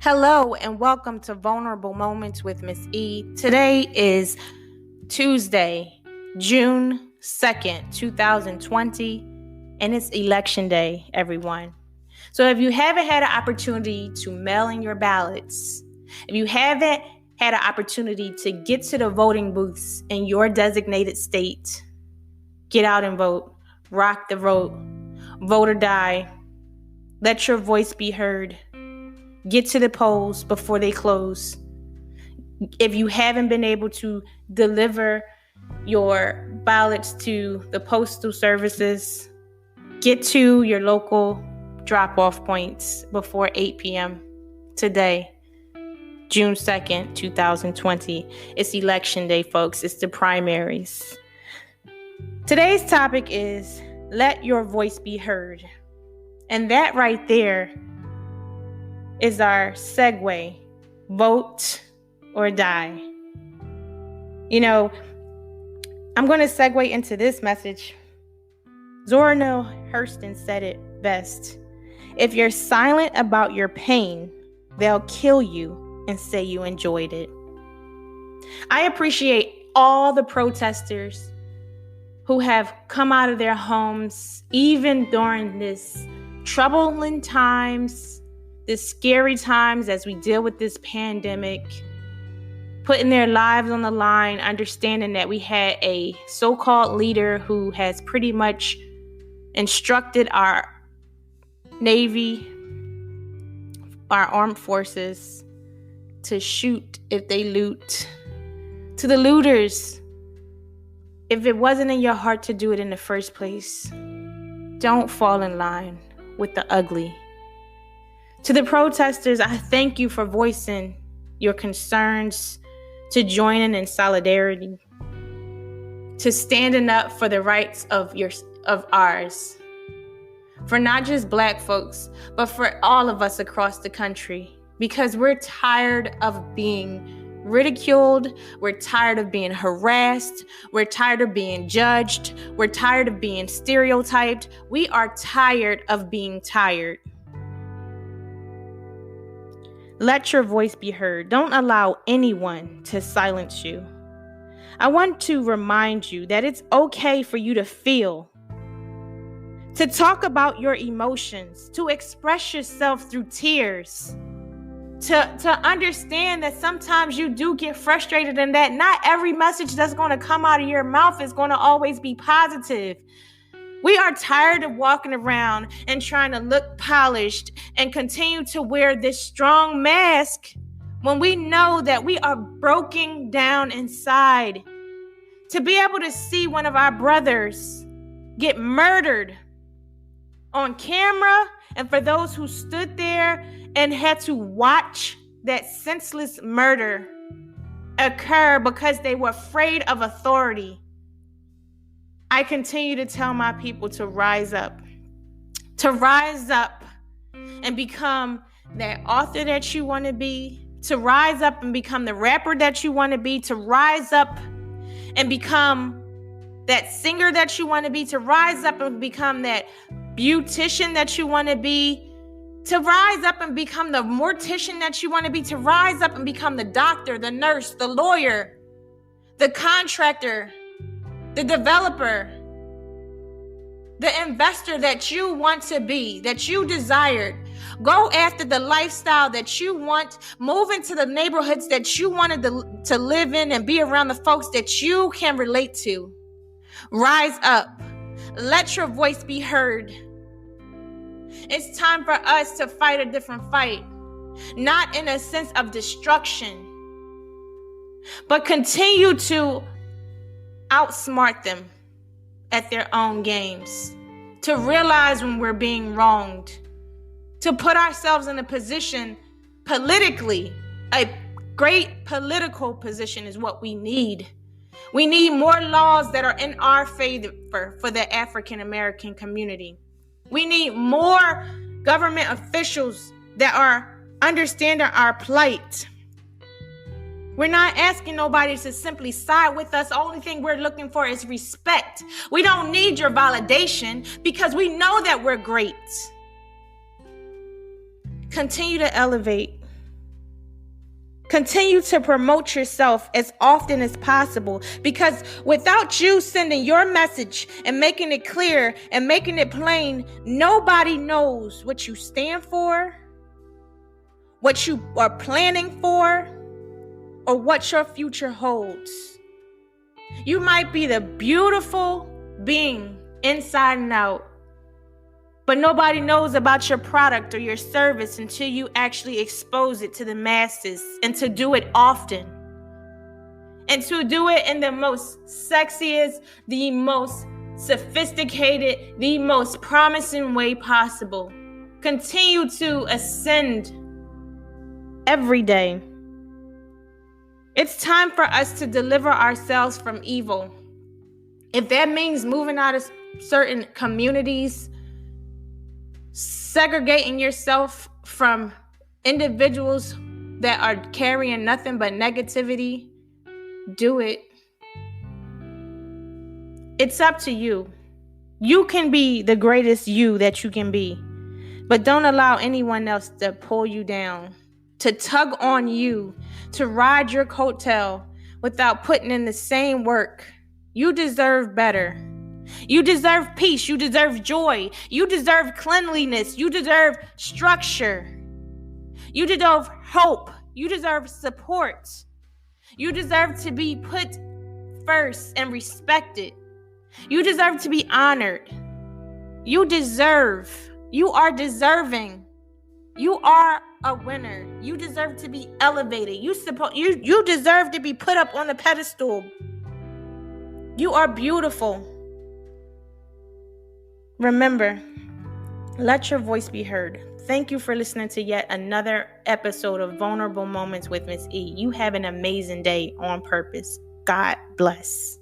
Hello and welcome to Vulnerable Moments with Miss E. Today is Tuesday, June 2nd, 2020, and it's election day, everyone. So if you haven't had an opportunity to mail in your ballots, if you haven't had an opportunity to get to the voting booths in your designated state, get out and vote, rock the vote, vote or die, let your voice be heard. Get to the polls before they close. If you haven't been able to deliver your ballots to the postal services, get to your local drop-off points before 8 p.m. today, June 2nd, 2020. It's election day, folks. It's the primaries. Today's topic is let your voice be heard. And that right there is our segue, vote or die. I'm going to segue into this message. Zora Neal Hurston said it best. If you're silent about your pain, they'll kill you and say you enjoyed it. I appreciate all the protesters who have come out of their homes, even during this troubling times, this scary times as we deal with this pandemic, putting their lives on the line, understanding that we had a so-called leader who has pretty much instructed our Navy, our armed forces, to shoot if they loot. To the looters, if it wasn't in your heart to do it in the first place, don't fall in line with the ugly. To the protesters, I thank you for voicing your concerns, to joining in solidarity, to standing up for the rights of ours, for not just Black folks, but for all of us across the country, because we're tired of being ridiculed, we're tired of being harassed, we're tired of being judged, we're tired of being stereotyped, we are tired of being tired. Let your voice be heard. Don't allow anyone to silence you. I want to remind you that it's okay for you to feel, to talk about your emotions, to express yourself through tears, to understand that sometimes you do get frustrated and that not every message that's going to come out of your mouth is going to always be positive. We are tired of walking around and trying to look polished and continue to wear this strong mask when we know that we are broken down inside. To be able to see one of our brothers get murdered on camera, and for those who stood there and had to watch that senseless murder occur because they were afraid of authority, I continue to tell my people to rise up and become that author that you want to be, to rise up and become the rapper that you want to be, to rise up and become that singer that you want to be, to rise up and become that beautician that you want to be, to rise up and become the mortician that you want to be, to rise up and become the doctor, the nurse, the lawyer, the contractor, the developer, the investor that you want to be, that you desired. Go after the lifestyle that you want. Move into the neighborhoods that you wanted to live in and be around the folks that you can relate to. Rise up. Let your voice be heard. It's time for us to fight a different fight, not in a sense of destruction, but continue to outsmart them at their own games, to realize when we're being wronged, to put ourselves in a position politically, a great political position is what we need. We need more laws that are in our favor for the African American community. We need more government officials that are understanding our plight. We're not asking nobody to simply side with us. The only thing we're looking for is respect. We don't need your validation because we know that we're great. Continue to elevate Continue to promote yourself as often as possible, because without you sending your message and making it clear and making it plain, nobody knows what you stand for, what you are planning for, or what your future holds. You might be the beautiful being inside and out, but nobody knows about your product or your service until you actually expose it to the masses, and to do it often. And to do it in the most sexiest, the most sophisticated, the most promising way possible. Continue to ascend every day. It's time for us to deliver ourselves from evil. If that means moving out of certain communities, segregating yourself from individuals that are carrying nothing but negativity, do it. It's up to you. You can be the greatest you that you can be, but don't allow anyone else to pull you down, to tug on you, to ride your coattail without putting in the same work. You deserve better. You deserve peace. You deserve joy. You deserve cleanliness. You deserve structure. You deserve hope. You deserve support. You deserve to be put first and respected. You deserve to be honored. You are deserving. You are a winner. You deserve to be elevated. You deserve to be put up on a pedestal. You are beautiful. Remember, let your voice be heard. Thank you for listening to yet another episode of Vulnerable Moments with Miss E. You have an amazing day on purpose. God bless.